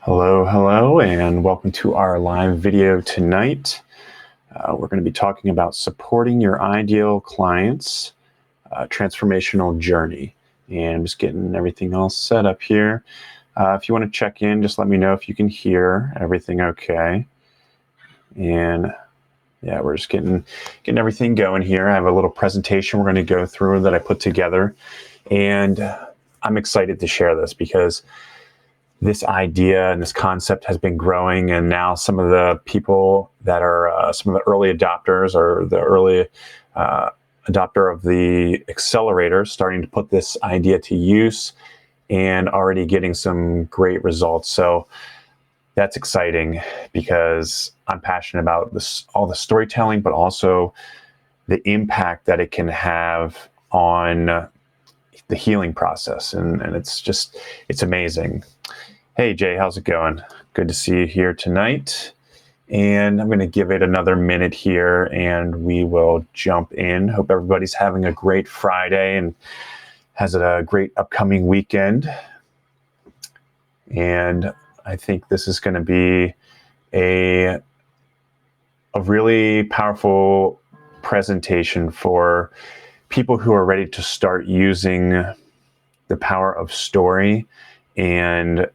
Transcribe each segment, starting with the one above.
Hello, and welcome to our live video tonight. We're going to be talking about supporting your ideal clients' transformational journey. And I'm just getting everything all set up here. If you want to check in, just let me know if you can hear everything okay. And yeah, we're just getting everything going here. I have a little presentation we're going to go through that I put together. And I'm excited to share this because this idea and this concept has been growing, and now some of the people that are some of the early adopters or the early adopter of the accelerator starting to put this idea to use and already getting some great results. So that's exciting because I'm passionate about this, all the storytelling, but also the impact that it can have on the healing process. And it's amazing. Hey, Jay, how's it going? Good to see you here tonight. And I'm going to give it another minute here and we will jump in. Hope everybody's having a great Friday and has a great upcoming weekend. And I think this is going to be a really powerful presentation for people who are ready to start using the power of story and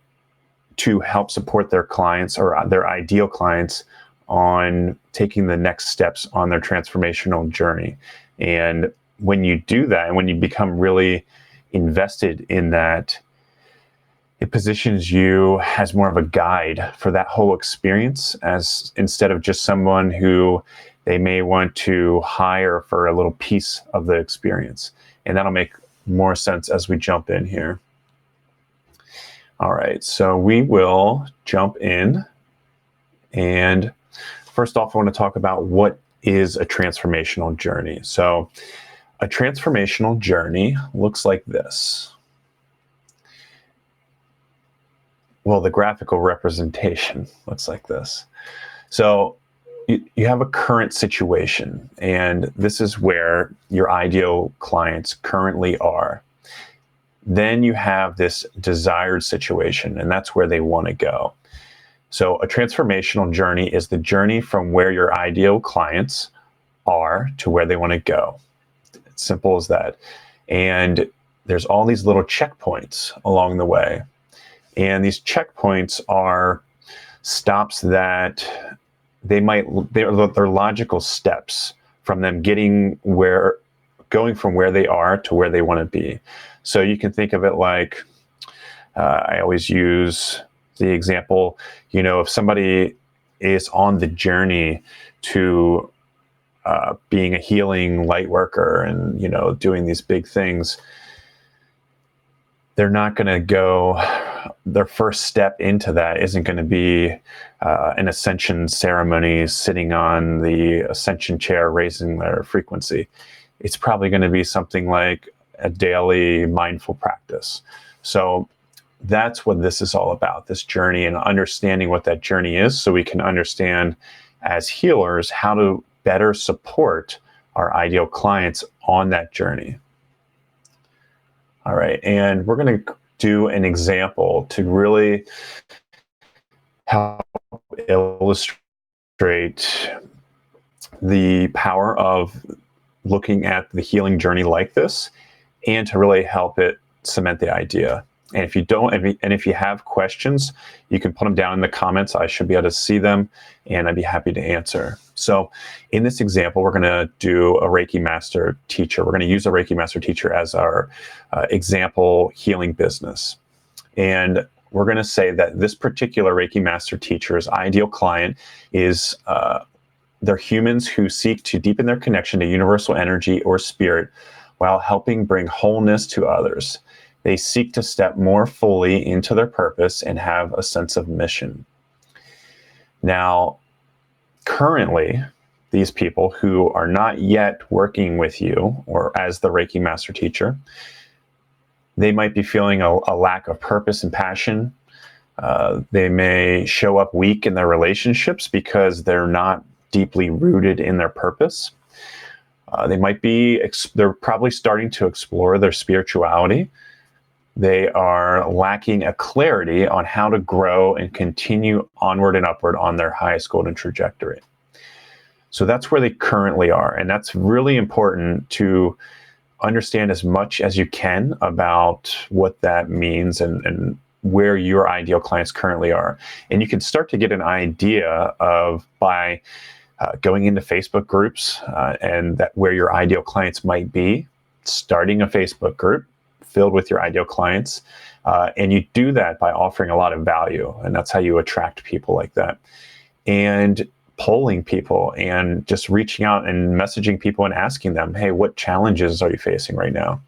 to help support their clients or their ideal clients on taking the next steps on their transformational journey. And when you do that, and when you become really invested in that, it positions you as more of a guide for that whole experience, as instead of just someone who they may want to hire for a little piece of the experience. And that'll make more sense as we jump in here. All right, so we will jump in. And first off, I want to talk about what is a transformational journey. So a transformational journey looks like this. Well, the graphical representation looks like this. So you have a current situation, and this is where your ideal clients currently are. Then you have this desired situation, and that's where they want to go. So a transformational journey is the journey from where your ideal clients are to where they want to go. It's simple as that. And there's all these little checkpoints along the way. And these checkpoints are stops that they're logical steps from them going from where they are to where they want to be. So you can think of it like, I always use the example, if somebody is on the journey to being a healing light worker and, doing these big things, they're not going to go, their first step into that isn't going to be an ascension ceremony, sitting on the ascension chair, raising their frequency. It's probably going to be something like a daily mindful practice. So that's what this is all about, this journey, and understanding what that journey is so we can understand as healers how to better support our ideal clients on that journey. All right, and we're going to do an example to really help illustrate the power of looking at the healing journey like this, and to really help it cement the idea. And if you have questions, you can put them down in the comments. I should be able to see them, and I'd be happy to answer. So in this example, we're going to do a Reiki Master Teacher. We're going to use a Reiki Master Teacher as our example healing business. And we're going to say that this particular Reiki Master Teacher's ideal client is they're humans who seek to deepen their connection to universal energy or spirit while helping bring wholeness to others. They seek to step more fully into their purpose and have a sense of mission. Now, currently, these people who are not yet working with you or as the Reiki Master Teacher, they might be feeling a lack of purpose and passion. They may show up weak in their relationships because they're not deeply rooted in their purpose. They're probably starting to explore their spirituality, They are lacking a clarity on how to grow and continue onward and upward on their highest golden trajectory. So that's where they currently are. And that's really important to understand as much as you can about what that means and where your ideal clients currently are. And you can start to get an idea of by going into Facebook groups and that where your ideal clients might be, starting a Facebook group filled with your ideal clients. And you do that by offering a lot of value. And that's how you attract people like that. And polling people and just reaching out and messaging people and asking them, hey, what challenges are you facing right now?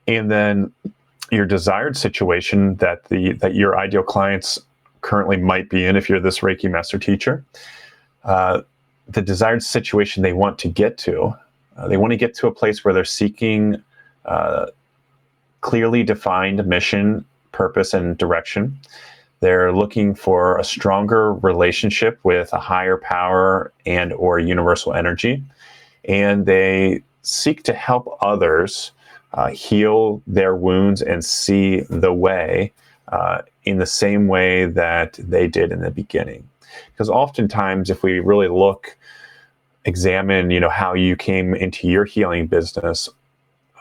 And then your desired situation that your ideal clients currently might be in, if you're this Reiki master teacher, the desired situation they want to get to. They want to get to a place where they're seeking clearly defined mission, purpose, and direction. They're looking for a stronger relationship with a higher power and or universal energy. And they seek to help others heal their wounds and see the way in the same way that they did in the beginning. Because oftentimes, if we really examine, how you came into your healing business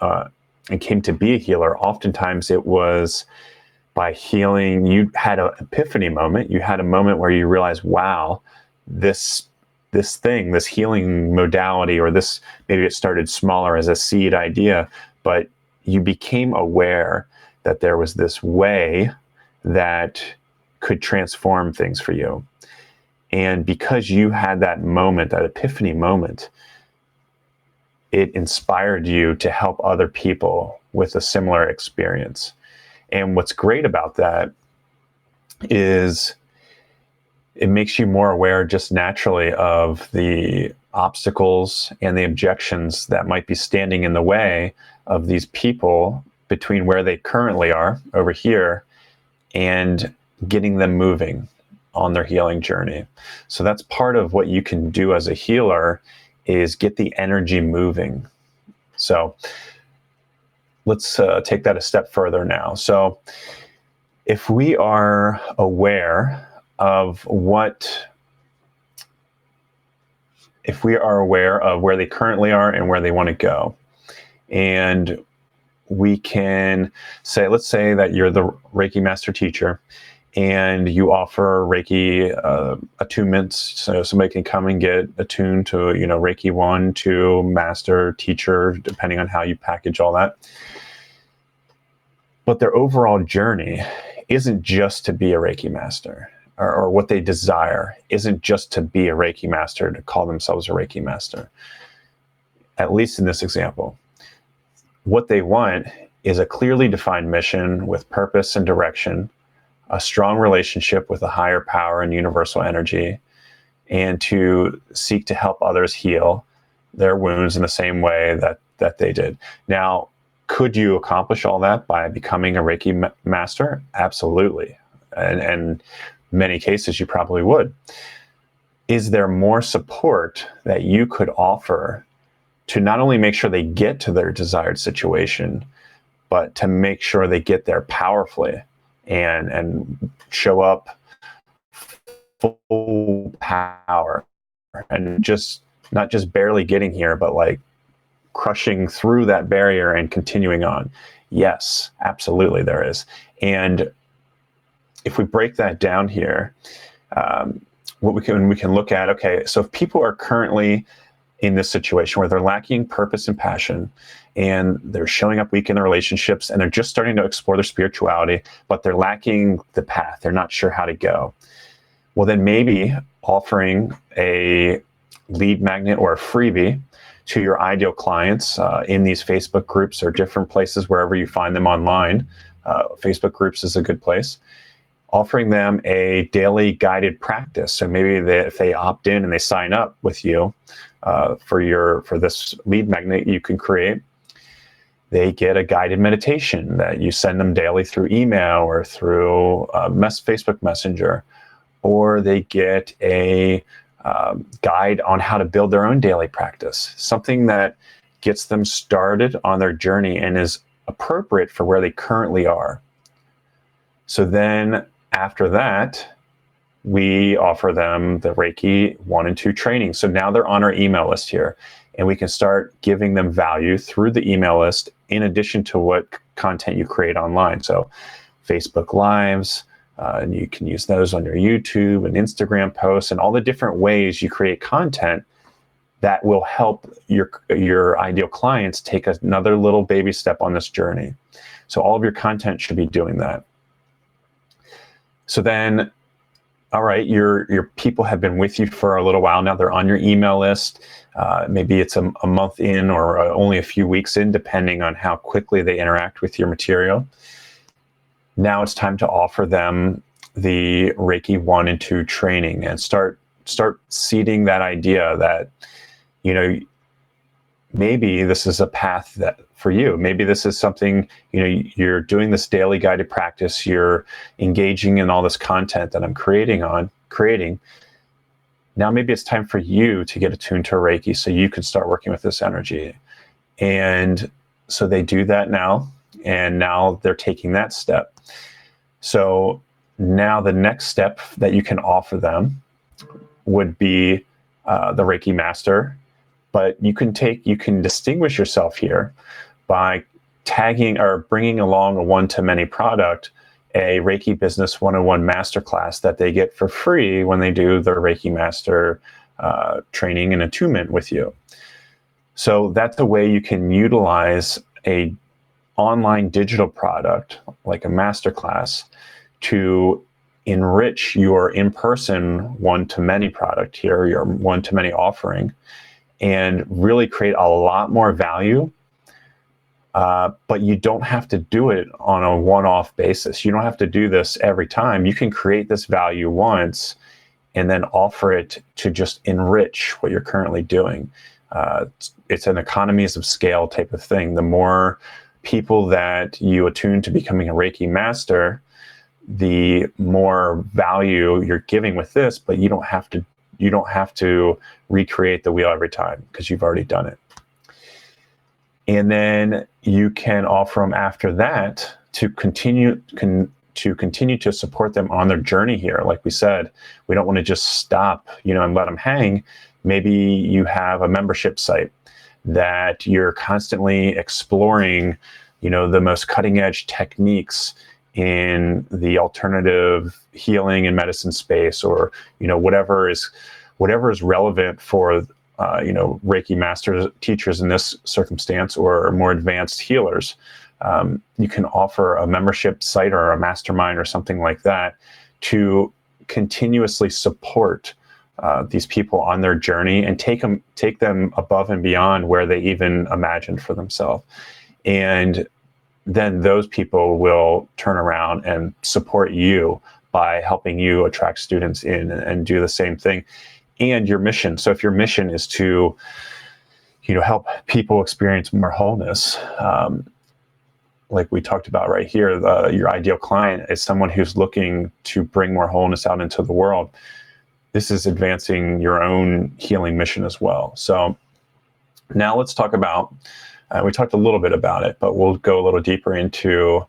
and came to be a healer, oftentimes it was by healing. You had an epiphany moment. You had a moment where you realized, wow, this healing modality, or this, maybe it started smaller as a seed idea, but you became aware that there was this way that could transform things for you. And because you had that moment, that epiphany moment, it inspired you to help other people with a similar experience. And what's great about that is it makes you more aware just naturally of the obstacles and the objections that might be standing in the way of these people between where they currently are over here and getting them moving on their healing journey. So that's part of what you can do as a healer, is get the energy moving. So let's take that a step further now. So if we are aware of where they currently are and where they want to go, and we can say, let's say that you're the Reiki master teacher and you offer Reiki attunements, so somebody can come and get attuned to, Reiki 1, 2, master, teacher, depending on how you package all that. But their overall journey isn't just to be a Reiki master, or what they desire isn't just to be a Reiki master, to call themselves a Reiki master. At least in this example, what they want is a clearly defined mission with purpose and direction, a strong relationship with a higher power and universal energy, and to seek to help others heal their wounds in the same way that they did. Now, could you accomplish all that by becoming a Reiki master? Absolutely. And many cases you probably would. Is there more support that you could offer to not only make sure they get to their desired situation, but to make sure they get there powerfully and show up full power, and just not just barely getting here, but like crushing through that barrier and continuing on? Yes, absolutely there is. And if we break that down here, what we can look at, okay, so if people are currently in this situation where they're lacking purpose and passion, and they're showing up weak in their relationships, and they're just starting to explore their spirituality, but they're lacking the path, they're not sure how to go, well, then maybe offering a lead magnet or a freebie to your ideal clients in these Facebook groups or different places, wherever you find them online. Facebook groups is a good place. Offering them a daily guided practice. So maybe if they opt in and they sign up with you for this lead magnet you can create, they get a guided meditation that you send them daily through email or through Facebook Messenger, or they get a guide on how to build their own daily practice, something that gets them started on their journey and is appropriate for where they currently are. So then after that, we offer them the Reiki 1 and 2 training. So now they're on our email list here, and we can start giving them value through the email list in addition to what content you create online. So Facebook Lives, and you can use those on your YouTube and Instagram posts and all the different ways you create content that will help your ideal clients take another little baby step on this journey. So all of your content should be doing that. So then, all right, your people have been with you for a little while now. They're on your email list. Maybe it's a month in or only a few weeks in, depending on how quickly they interact with your material. Now it's time to offer them the Reiki 1 and 2 training and start seeding that idea that, you know, maybe this is a path that for you. Maybe this is something, you know, you're doing this daily guided practice, you're engaging in all this content that I'm creating. Now maybe it's time for you to get attuned to Reiki so you can start working with this energy. And so they do that now, and now they're taking that step. So now the next step that you can offer them would be the Reiki Master. But you can distinguish yourself here by tagging or bringing along a one-to-many product, a Reiki Business 101 Masterclass that they get for free when they do their Reiki Master training and attunement with you. So that's a way you can utilize a online digital product like a masterclass to enrich your in-person one-to-many product here, your one-to-many offering, and really create a lot more value. But you don't have to do it on a one-off basis. You don't have to do this every time. You can create this value once and then offer it to just enrich what you're currently doing. It's an economies of scale type of thing. The more people that you attune to becoming a Reiki master, the more value you're giving with this, but you don't have to recreate the wheel every time because you've already done it. And then you can offer them after that to continue to support them on their journey here. Like we said, we don't want to just stop, and let them hang. Maybe you have a membership site that you're constantly exploring, the most cutting edge techniques in the alternative healing and medicine space, or whatever is relevant for Reiki masters, teachers in this circumstance, or more advanced healers. You can offer a membership site or a mastermind or something like that to continuously support these people on their journey and take them above and beyond where they even imagined for themselves. And then those people will turn around and support you by helping you attract students in and do the same thing. And your mission. So if your mission is to, help people experience more wholeness, like we talked about right here, your ideal client is someone who's looking to bring more wholeness out into the world. This is advancing your own healing mission as well. So now let's talk about, we talked a little bit about it, but we'll go a little deeper into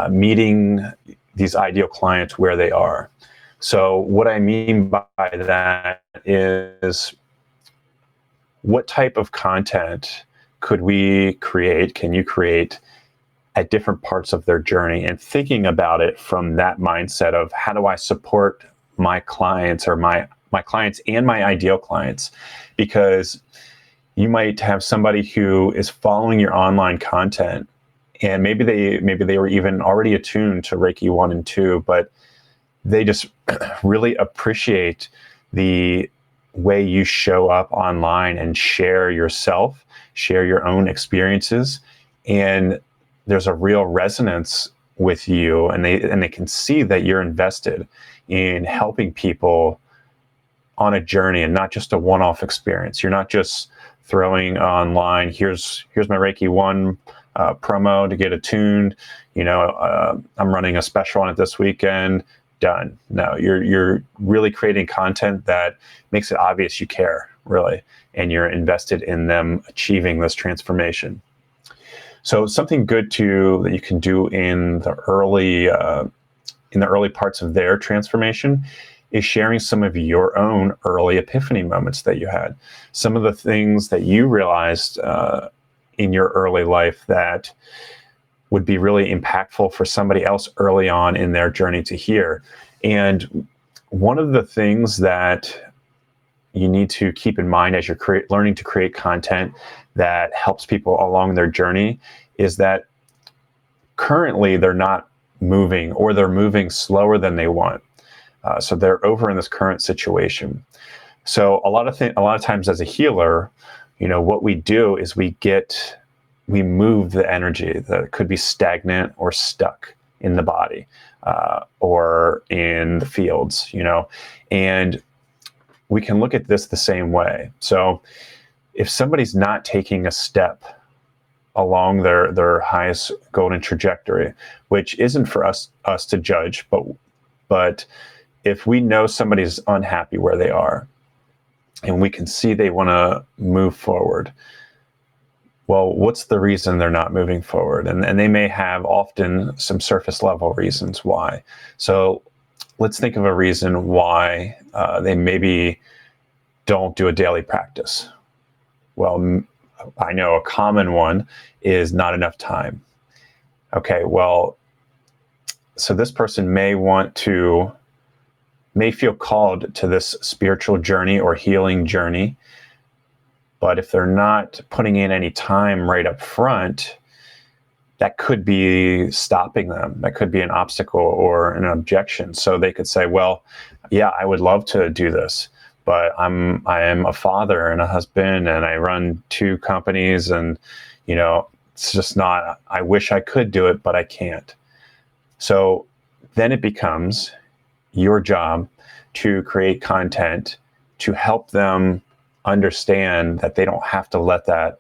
meeting these ideal clients where they are. So what I mean by that is, what type of content can you create at different parts of their journey, and thinking about it from that mindset of, how do I support my clients, or my clients and my ideal clients? Because you might have somebody who is following your online content, and maybe they were even already attuned to Reiki 1 and 2, but they just really appreciate the way you show up online and share yourself, share your own experiences, and there's a real resonance with you, and they can see that you're invested in helping people on a journey and not just a one-off experience. You're not just throwing online, here's my Reiki 1 promo to get attuned. I'm running a special on it this weekend. Done. No, you're really creating content that makes it obvious you care, really, and you're invested in them achieving this transformation. So something good that you can do in the early parts of their transformation is sharing some of your own early epiphany moments that you had. Some of the things that you realized in your early life that would be really impactful for somebody else early on in their journey to hear. And one of the things that you need to keep in mind as you're learning to create content that helps people along their journey is that currently they're not moving, or they're moving slower than they want. So they're over in this current situation. So a lot of times as a healer, what we do is we move the energy that could be stagnant or stuck in the body or in the fields, and we can look at this the same way. So if somebody's not taking a step along their highest golden trajectory, which isn't for us to judge, but if we know somebody's unhappy where they are and we can see they want to move forward, well, what's the reason they're not moving forward? And they may have often some surface level reasons why. So let's think of a reason why they maybe don't do a daily practice. Well, I know a common one is not enough time. Okay, well, so this person may feel called to this spiritual journey or healing journey, but if they're not putting in any time right up front, that could be stopping them. That could be an obstacle or an objection. So they could say, well, yeah, I would love to do this, but I am a father and a husband, and I run 2 companies, and it's just not, I wish I could do it, but I can't. So then it becomes your job to create content to help them understand that they don't have to let that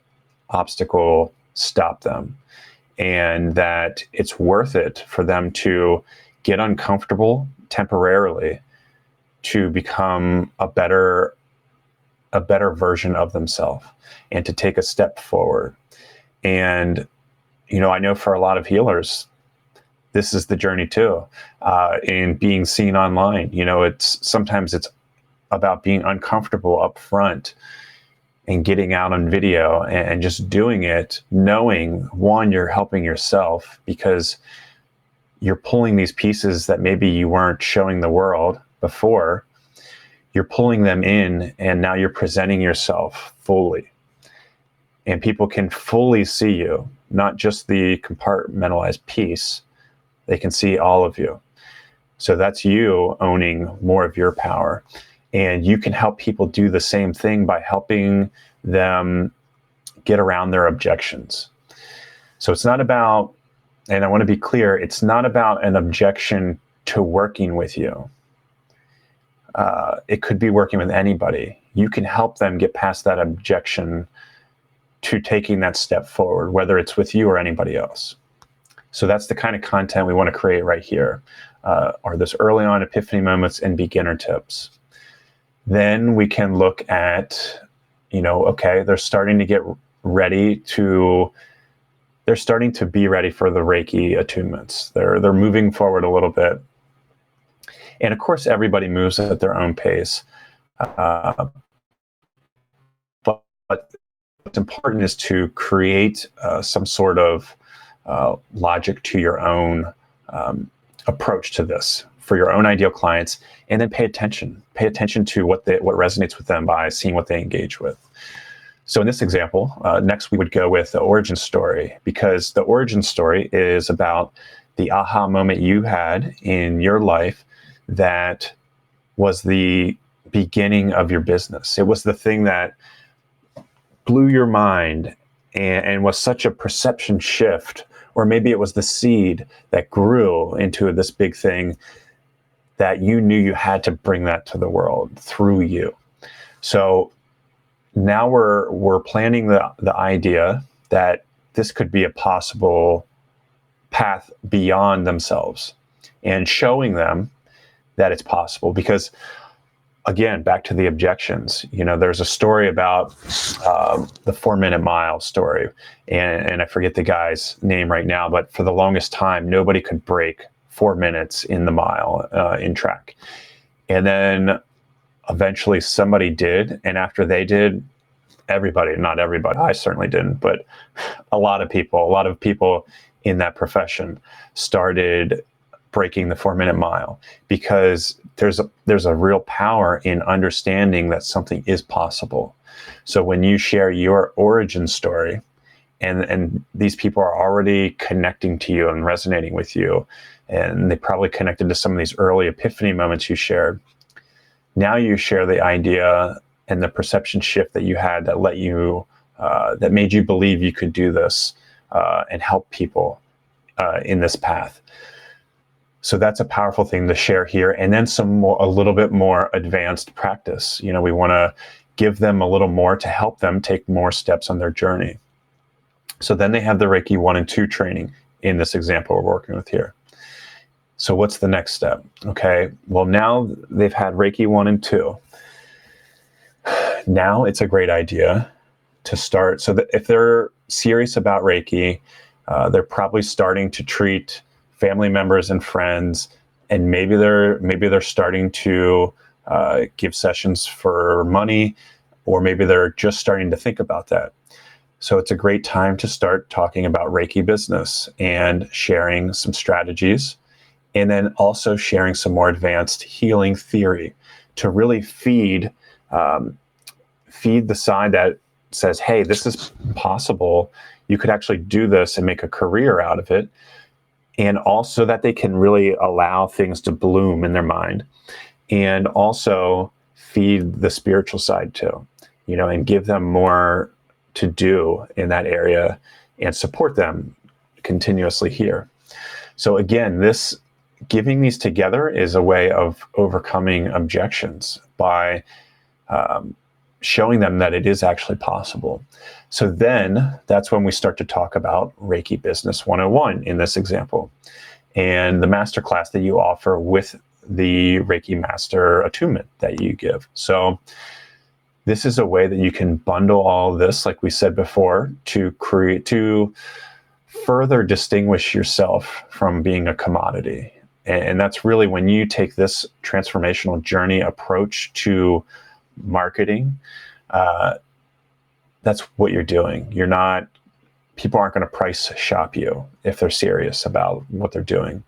obstacle stop them, and that it's worth it for them to get uncomfortable temporarily to become a better version of themselves and to take a step forward. And I know for a lot of healers, this is the journey too, in being seen online. Sometimes it's about being uncomfortable up front and getting out on video and just doing it, knowing, one, you're helping yourself because you're pulling these pieces that maybe you weren't showing the world before. You're pulling them in, and now you're presenting yourself fully. And people can fully see you, not just the compartmentalized piece. They can see all of you. So that's you owning more of your power. And you can help people do the same thing by helping them get around their objections. So it's not about, and I want to be clear, it's not about an objection to working with you. It could be working with anybody. You can help them get past that objection to taking that step forward, whether it's with you or anybody else. So that's the kind of content we want to create right here, are those early on epiphany moments and beginner tips. Then we can look at, okay, they're starting to be ready for the Reiki attunements. They're moving forward a little bit. And of course, everybody moves at their own pace. But what's important is to create some sort of logic to your own approach to this for your own ideal clients, and then pay attention to what resonates with them by seeing what they engage with. So in this example, next we would go with the origin story, because the origin story is about the aha moment you had in your life that was the beginning of your business. It was the thing that blew your mind and was such a perception shift, or maybe it was the seed that grew into this big thing that you knew you had to bring that to the world through you. So now we're planning the idea that this could be a possible path beyond themselves, and showing them that it's possible, because again, back to the objections. There's a story about the 4-minute mile story, and I forget the guy's name right now, but for the longest time, nobody could break 4 minutes in the mile in track. And then eventually somebody did, and after they did, everybody, not everybody, I certainly didn't, but a lot of people in that profession started breaking the 4-minute mile, because there's a real power in understanding that something is possible. So when you share your origin story, and these people are already connecting to you and resonating with you, and they probably connected to some of these early epiphany moments you shared. Now you share the idea and the perception shift that you had that let you, that made you believe you could do this and help people in this path. So that's a powerful thing to share here. And then a little bit more advanced practice. We want to give them a little more to help them take more steps on their journey. So then they have the Reiki 1 and 2 training in this example we're working with here. So what's the next step? Okay, well, now they've had Reiki 1 and 2. Now it's a great idea to start. So that if they're serious about Reiki, they're probably starting to treat family members and friends, and maybe they're starting to give sessions for money, or maybe they're just starting to think about that. So it's a great time to start talking about Reiki business and sharing some strategies, and then also sharing some more advanced healing theory to really feed the side that says, hey, this is possible. You could actually do this and make a career out of it. And also that they can really allow things to bloom in their mind, and also feed the spiritual side too, and give them more to do in that area and support them continuously here. So again, giving these together is a way of overcoming objections by showing them that it is actually possible. So then that's when we start to talk about Reiki Business 101 in this example, and the masterclass that you offer with the Reiki Master attunement that you give. So this is a way that you can bundle all of this, like we said before, to further distinguish yourself from being a commodity. And that's really when you take this transformational journey approach to marketing, that's what you're doing. People aren't going to price shop you if they're serious about what they're doing.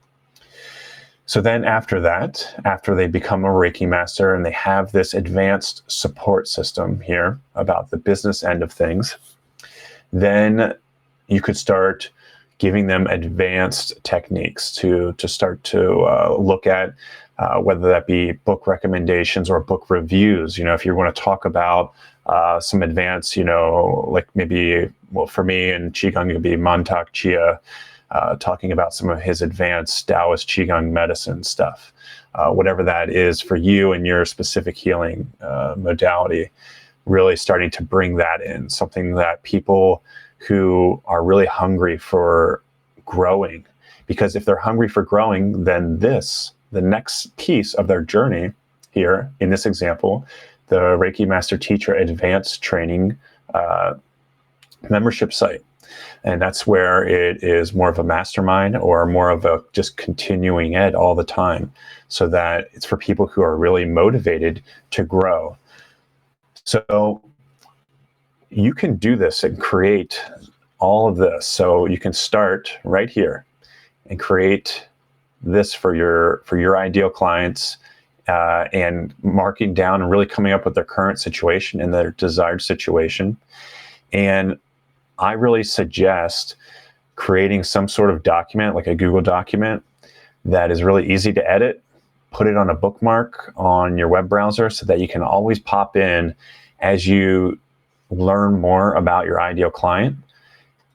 So then after they become a Reiki master and they have this advanced support system here about the business end of things, then you could start giving them advanced techniques to start to look at, whether that be book recommendations or book reviews. If you want to talk about some advanced, like maybe, well, for me in Qigong, it would be Mantak Chia, talking about some of his advanced Taoist Qigong medicine stuff, whatever that is for you and your specific healing modality, really starting to bring that in, something that people who are really hungry for growing, because if they're hungry for growing, then the next piece of their journey here in this example, the Reiki Master Teacher Advanced Training membership site. And that's where it is more of a mastermind or more of a just continuing ed all the time, so that it's for people who are really motivated to grow. So you can do this and create all of this. So you can start right here and create this for your ideal clients, and marking down and really coming up with their current situation and their desired situation. And I really suggest creating some sort of document, like a Google document, that is really easy to edit. Put it on a bookmark on your web browser so that you can always pop in as you learn more about your ideal client,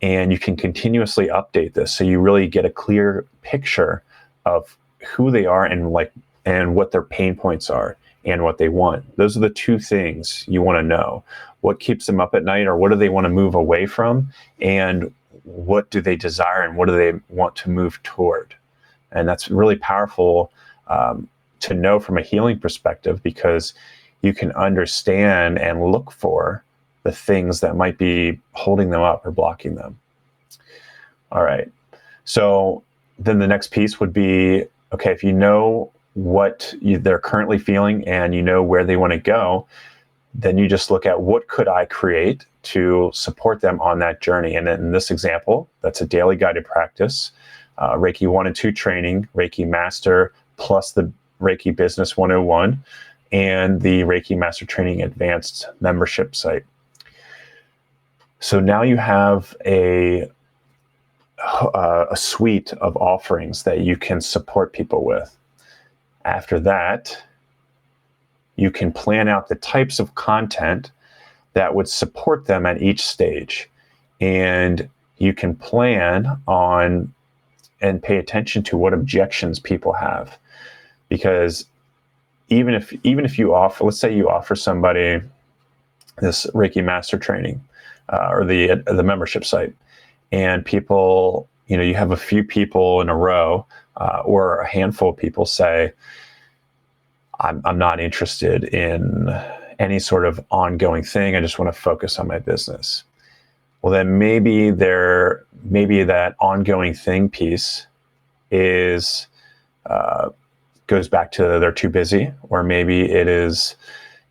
and you can continuously update this so you really get a clear picture of who they are and what their pain points are and what they want. Those are the two things you want to know. What keeps them up at night, or what do they want to move away from, and what do they desire and what do they want to move toward? And that's really powerful to know from a healing perspective, because you can understand and look for the things that might be holding them up or blocking them. All right. So then the next piece would be, okay, if you know what they're currently feeling and you know where they want to go, then you just look at what could I create to support them on that journey. And in this example, that's a daily guided practice, Reiki 1 and 2 training, Reiki Master plus the Reiki Business 101, and the Reiki Master Training Advanced membership site. So now you have a suite of offerings that you can support people with. After that, you can plan out the types of content that would support them at each stage. And you can plan on and pay attention to what objections people have. Because even if you offer, let's say you offer somebody this Reiki Master training or the membership site, and people, you have a few people in a row or a handful of people say, I'm not interested in any sort of ongoing thing. I just want to focus on my business. Well, then maybe that ongoing thing piece is goes back to they're too busy, or maybe it is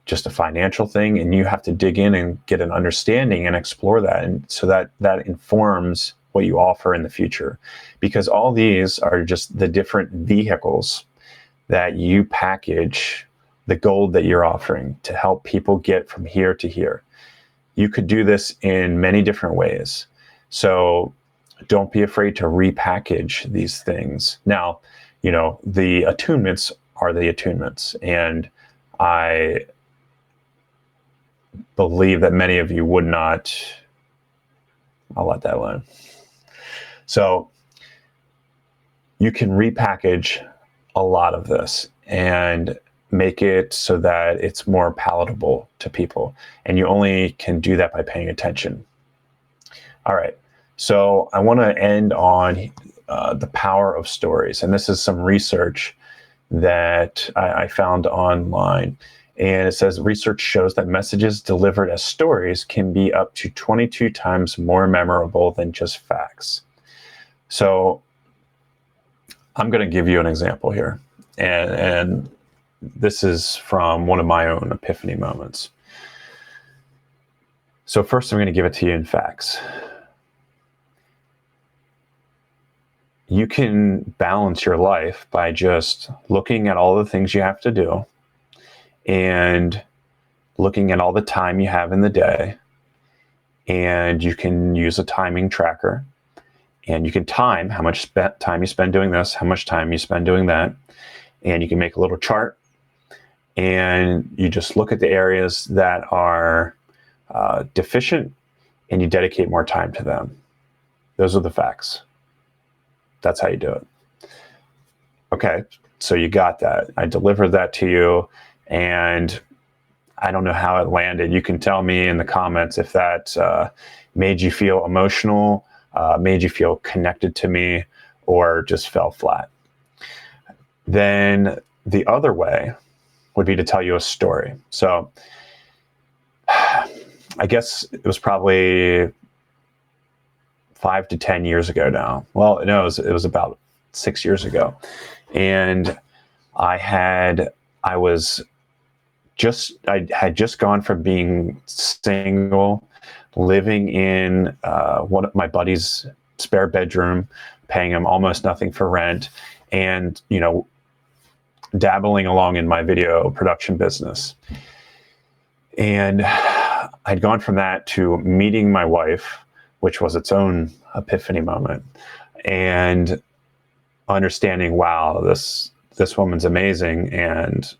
just a financial thing, and you have to dig in and get an understanding and explore that, and so that informs what you offer in the future, because all these are just the different vehicles that you package the gold that you're offering to help people get from here to here. You could do this in many different ways. So don't be afraid to repackage these things. Now, the attunements are the attunements. And I believe that many of you would not. I'll let that alone. So you can repackage a lot of this and make it so that it's more palatable to people. And you only can do that by paying attention. All right. So I want to end on the power of stories. And this is some research that I found online. And it says research shows that messages delivered as stories can be up to 22 times more memorable than just facts. So I'm going to give you an example here. And this is from one of my own epiphany moments. So first, I'm going to give it to you in facts. You can balance your life by just looking at all the things you have to do and looking at all the time you have in the day. And you can use a timing tracker, and you can time how much time you spend doing this, how much time you spend doing that. And you can make a little chart, and you just look at the areas that are deficient, and you dedicate more time to them. Those are the facts. That's how you do it. Okay, so you got that. I delivered that to you, and I don't know how it landed. You can tell me in the comments if that made you feel emotional, made you feel connected to me, or just fell flat. Then the other way would be to tell you a story. So I guess it was probably 5 to 10 years ago now. Well, no, it was about 6 years ago. And I had just gone from being single, living in one of my buddy's spare bedroom, paying him almost nothing for rent, and dabbling along in my video production business. And I'd gone from that to meeting my wife, which was its own epiphany moment, and understanding, wow, this woman's amazing. And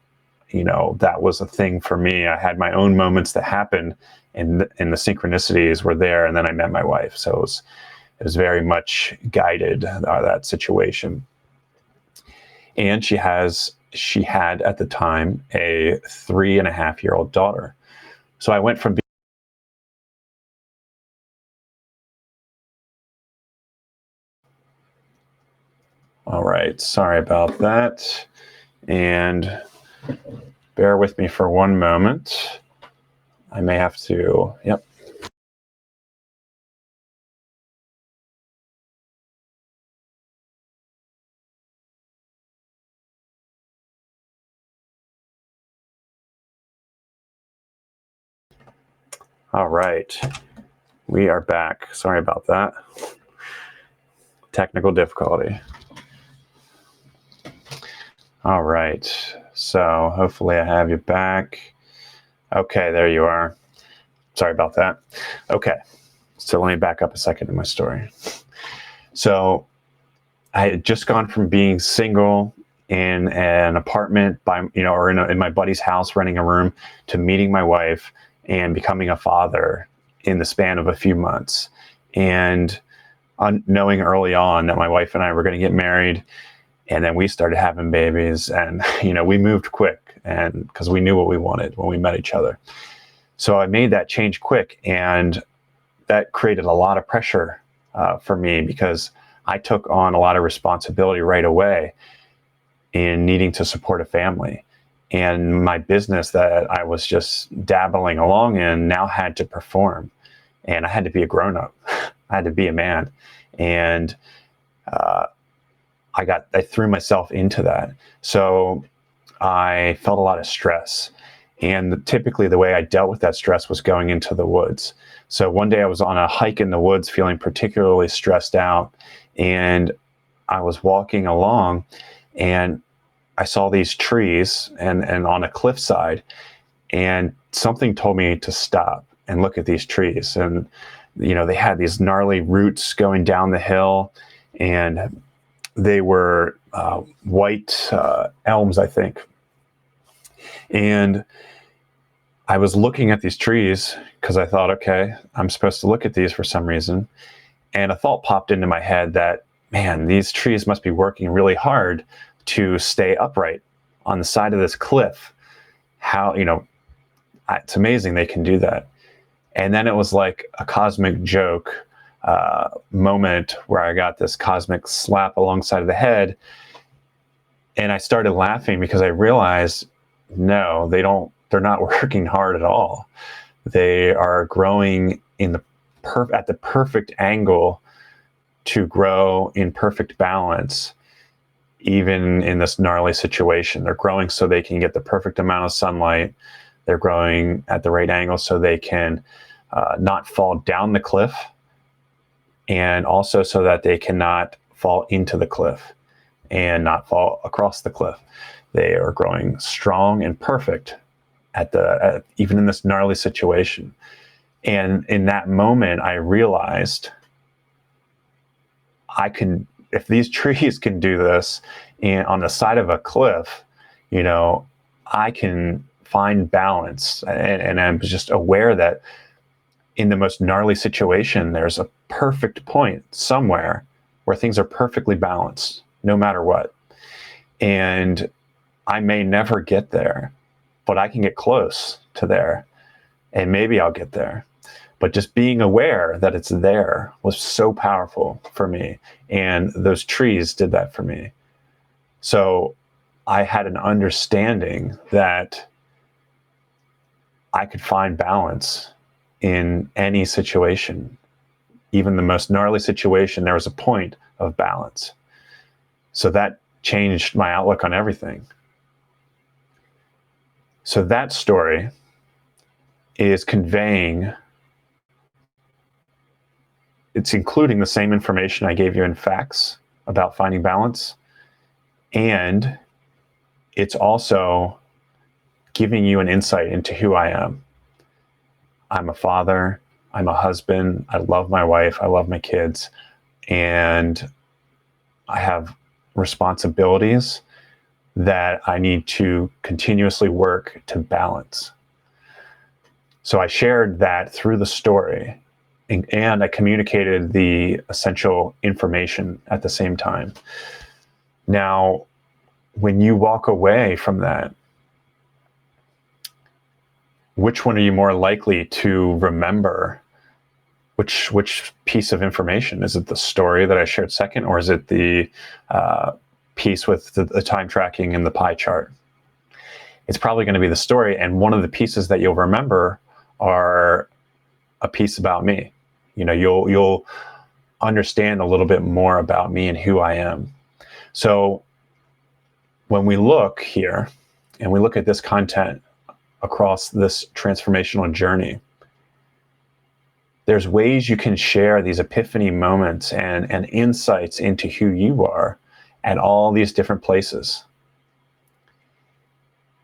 that was a thing for me. I had my own moments that happened, and the synchronicities were there. And then I met my wife. So it was very much guided, that situation. And she had at the time a 3.5-year-old daughter. So I went from all right, sorry about that. And bear with me for one moment. I may have to, yep. All right, we are back. Sorry about that. Technical difficulty. All right, so hopefully I have you back. Okay, there you are. Sorry about that. Okay, so let me back up a second in my story. So I had just gone from being single in an apartment or in my buddy's house, renting a room, to meeting my wife and becoming a father in the span of a few months. And knowing early on that my wife and I were going to get married, and then we started having babies, and we moved quick, and because we knew what we wanted when we met each other. So I made that change quick, and that created a lot of pressure for me, because I took on a lot of responsibility right away in needing to support a family. And my business that I was just dabbling along in now had to perform. And I had to be a grown-up. I had to be a man. And I threw myself into that. So I felt a lot of stress. And typically the way I dealt with that stress was going into the woods. So one day I was on a hike in the woods feeling particularly stressed out, and I was walking along and I saw these trees and on a cliffside, and something told me to stop and look at these trees. And they had these gnarly roots going down the hill, and they were white elms, I think. And I was looking at these trees because I thought, okay, I'm supposed to look at these for some reason. And a thought popped into my head that, man, these trees must be working really hard to stay upright on the side of this cliff. How, it's amazing they can do that. And then it was like a cosmic joke moment where I got this cosmic slap alongside of the head. And I started laughing because I realized, no, they're not working hard at all. They are growing at the perfect angle to grow in perfect balance, even in this gnarly situation. They're growing so they can get the perfect amount of sunlight. They're growing at the right angle so they can not fall down the cliff, and also so that they cannot fall into the cliff and not fall across the cliff. They are growing strong and perfect even in this gnarly situation. And in that moment, I realized if these trees can do this and on the side of a cliff, I can find balance. And I'm just aware that in the most gnarly situation, there's a perfect point somewhere where things are perfectly balanced, no matter what. And I may never get there, but I can get close to there, and maybe I'll get there. But just being aware that it's there was so powerful for me. And those trees did that for me. So I had an understanding that I could find balance in any situation. Even the most gnarly situation, there was a point of balance. So that changed my outlook on everything. So that story is it's including the same information I gave you in facts about finding balance, and it's also giving you an insight into who I am. I'm a father, I'm a husband, I love my wife, I love my kids, and I have responsibilities that I need to continuously work to balance. So I shared that through the story, and I communicated the essential information at the same time. Now, when you walk away from that, which one are you more likely to remember? Which piece of information? Is it the story that I shared second, or is it the piece with the time tracking and the pie chart. It's probably going to be the story. And one of the pieces that you'll remember are a piece about me. You'll understand a little bit more about me and who I am. So when we look here and we look at this content across this transformational journey, there's ways you can share these epiphany moments and insights into who you are at all these different places.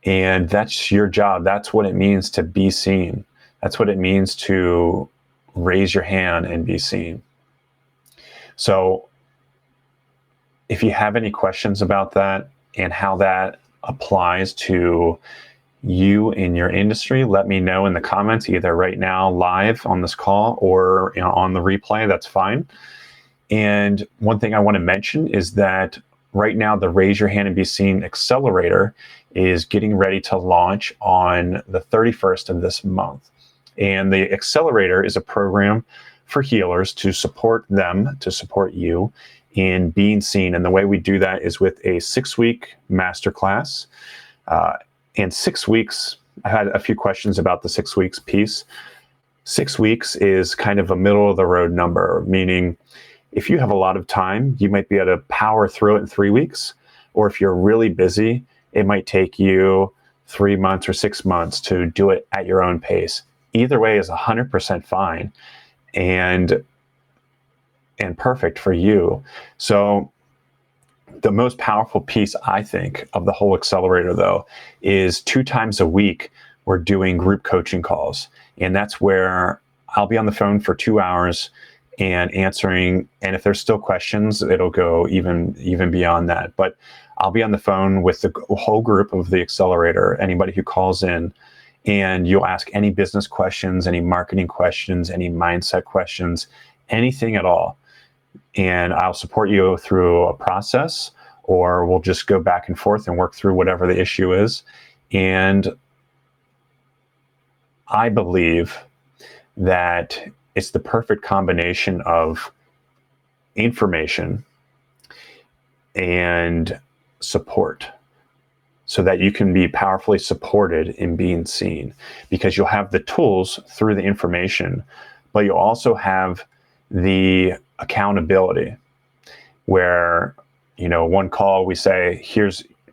And that's your job. That's what it means to be seen. That's what it means to raise your hand and be seen. So if you have any questions about that and how that applies to you in your industry, let me know in the comments, either right now live on this call or on the replay. That's fine. And one thing I want to mention is that right now the Raise Your Hand and Be Seen Accelerator is getting ready to launch on the 31st of this month. And the Accelerator is a program for healers to support them, to support you in being seen. And the way we do that is with a 6-week masterclass. And 6 weeks, I had a few questions about the 6 weeks piece. 6 weeks is kind of a middle of the road number, meaning if you have a lot of time, you might be able to power through it in 3 weeks. Or if you're really busy, it might take you 3 months or 6 months to do it at your own pace. Either way is 100% fine and perfect for you. So the most powerful piece, I think, of the whole accelerator, though, is 2 times a week we're doing group coaching calls. And that's where I'll be on the phone for 2 hours and answering. And if there's still questions, it'll go even beyond that. But I'll be on the phone with the whole group of the accelerator, anybody who calls in, and you'll ask any business questions, any marketing questions, any mindset questions, anything at all. And I'll support you through a process, or we'll just go back and forth and work through whatever the issue is. And I believe that it's the perfect combination of information and support so that you can be powerfully supported in being seen, because you'll have the tools through the information, but you'll also have the accountability where, one call we say,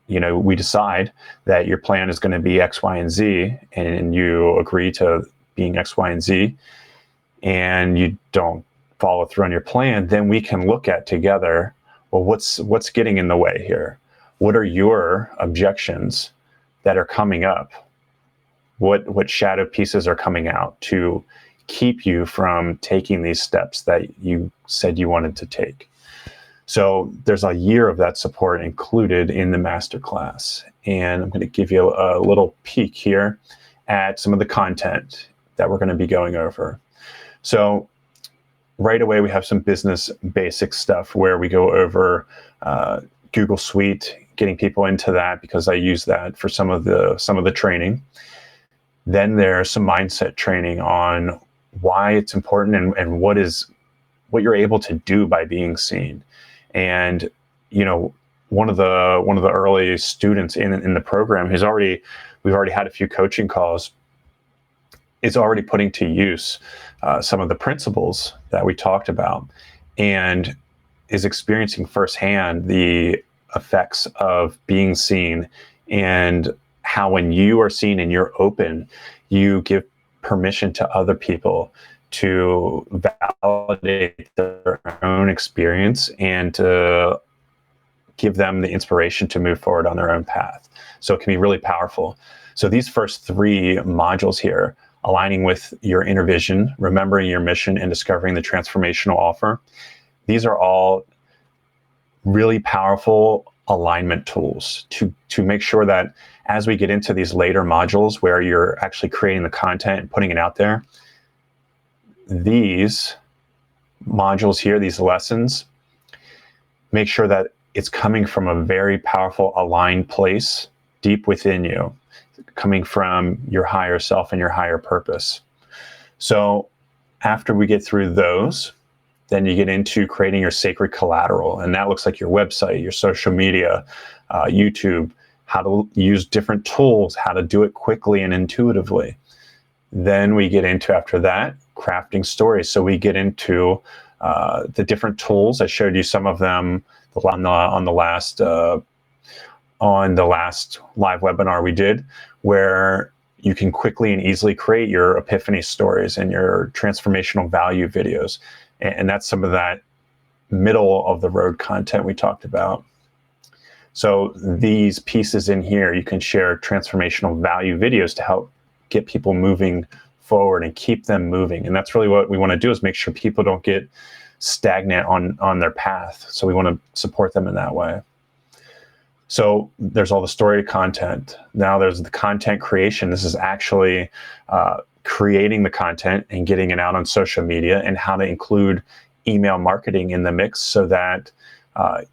we decide that your plan is going to be X, Y, and Z, and you agree to being X, Y, and Z, and you don't follow through on your plan, then we can look at together, well, what's getting in the way here? What are your objections that are coming up? What shadow pieces are coming out to keep you from taking these steps that you said you wanted to take? So there's a year of that support included in the masterclass. And I'm going to give you a little peek here at some of the content that we're going to be going over. So right away, we have some business basic stuff where we go over Google Suite, getting people into that because I use that for some of the training. Then there's some mindset training on why it's important and what you're able to do by being seen. And one of the early students in the program we've already had a few coaching calls, is already putting to use some of the principles that we talked about and is experiencing firsthand the effects of being seen, and how when you are seen and you're open, you give permission to other people to validate their own experience and to give them the inspiration to move forward on their own path. So it can be really powerful. So these first 3 modules here, aligning with your inner vision, remembering your mission, and discovering the transformational offer, these are all really powerful alignment tools to make sure that as we get into these later modules where you're actually creating the content and putting it out there, these modules here, these lessons, make sure that it's coming from a very powerful aligned place deep within you, coming from your higher self and your higher purpose. So after we get through those, Then you get into creating your sacred collateral, and that looks like your website, your social media, YouTube, how to use different tools, how to do it quickly and intuitively. Then we get into, after that, crafting stories. So we get into the different tools. I showed you some of them on the last live webinar we did, where you can quickly and easily create your epiphany stories and your transformational value videos. And that's some of that middle of the road content we talked about. So these pieces in here, you can share transformational value videos to help get people moving forward and keep them moving. And that's really what we want to do, is make sure people don't get stagnant on their path. So we want to support them in that way. So there's all the story content. Now there's the content creation. This is actually creating the content and getting it out on social media, and how to include email marketing in the mix so that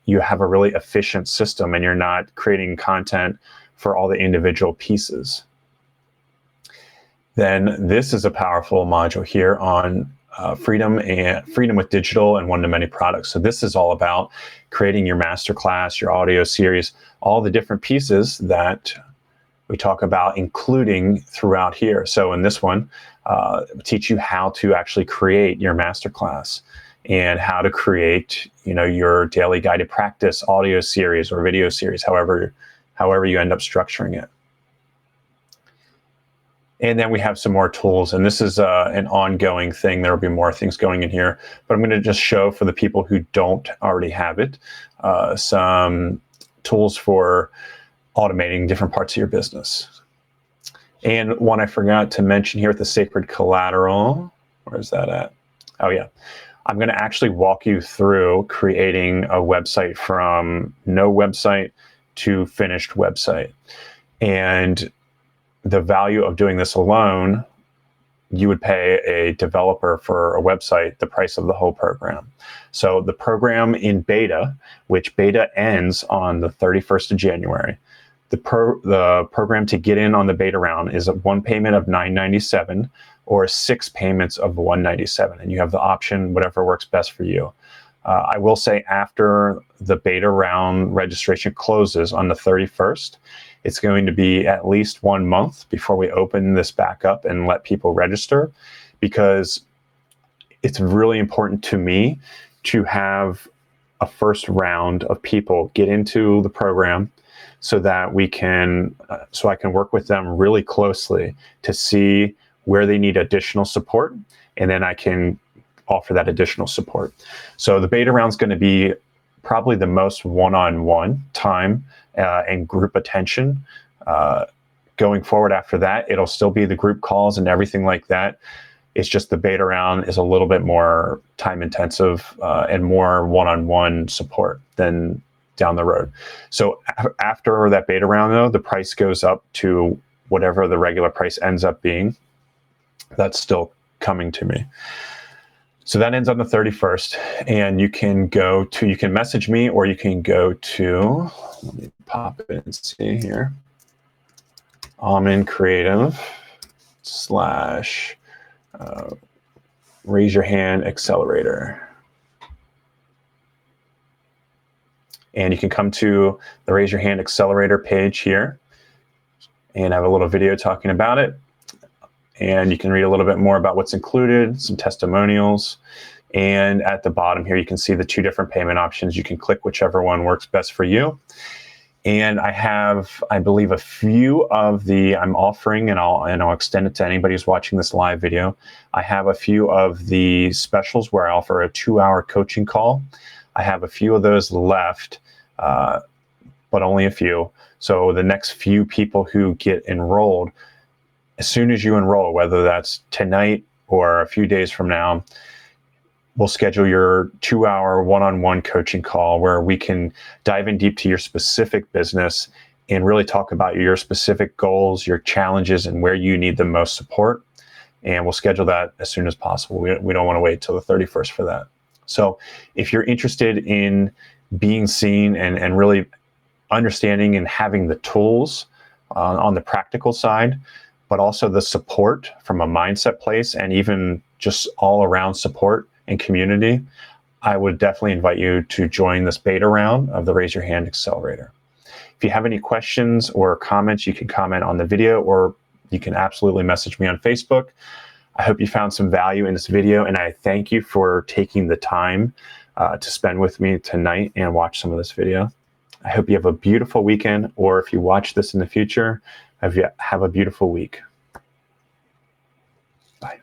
you have a really efficient system and you're not creating content for all the individual pieces. Then this is a powerful module here on freedom with digital and one-to-many products. So this is all about creating your masterclass, your audio series, all the different pieces that we talk about including throughout here. So in this one, teach you how to actually create your masterclass and how to create, your daily guided practice audio series or video series, however you end up structuring it. And then we have some more tools, and this is an ongoing thing. There will be more things going in here, but I'm going to just show, for the people who don't already have it, some tools for automating different parts of your business. And one I forgot to mention here with the sacred collateral, where is that at? Oh yeah. I'm going to actually walk you through creating a website from no website to finished website. And the value of doing this alone, you would pay a developer for a website the price of the whole program. So the program in beta, which beta ends on the 31st of January, the program to get in on the beta round is one payment of $997 or 6 payments of $197, and you have the option, whatever works best for you. I will say, after the beta round registration closes on the 31st, it's going to be at least 1 month before we open this back up and let people register, because it's really important to me to have a first round of people get into the program so that I can work with them really closely to see where they need additional support, and then I can offer that additional support. So the beta round is going to be probably the most one-on-one time and group attention. Going forward after that, it'll still be the group calls and everything like that. It's just the beta round is a little bit more time intensive and more one-on-one support than down the road. So after that beta round, though, the price goes up to whatever the regular price ends up being. That's still coming to me. So that ends on the 31st, and you can message me, or you can go to, let me pop it and see here, Aumen Creative / Raise Your Hand Accelerator. And you can come to the Raise Your Hand Accelerator page here, and I have a little video talking about it. And you can read a little bit more about what's included, some testimonials. And at the bottom here, you can see the 2 different payment options. You can click whichever one works best for you. And I have, I believe, a few of I'm offering, and I'll extend it to anybody who's watching this live video. I have a few of the specials where I offer a 2-hour coaching call. I have a few of those left, but only a few. So the next few people who get enrolled, as soon as you enroll, whether that's tonight or a few days from now, we'll schedule your 2-hour one-on-one coaching call where we can dive in deep to your specific business and really talk about your specific goals, your challenges, and where you need the most support. And we'll schedule that as soon as possible. We don't want to wait till the 31st for that. So if you're interested in being seen and really understanding and having the tools on the practical side, but also the support from a mindset place, and even just all around support and community, I would definitely invite you to join this beta round of the Raise Your Hand Accelerator. If you have any questions or comments, you can comment on the video, or you can absolutely message me on Facebook. I hope you found some value in this video, and I thank you for taking the time to spend with me tonight and watch some of this video. I hope you have a beautiful weekend, or if you watch this in the future, have a beautiful week. Bye.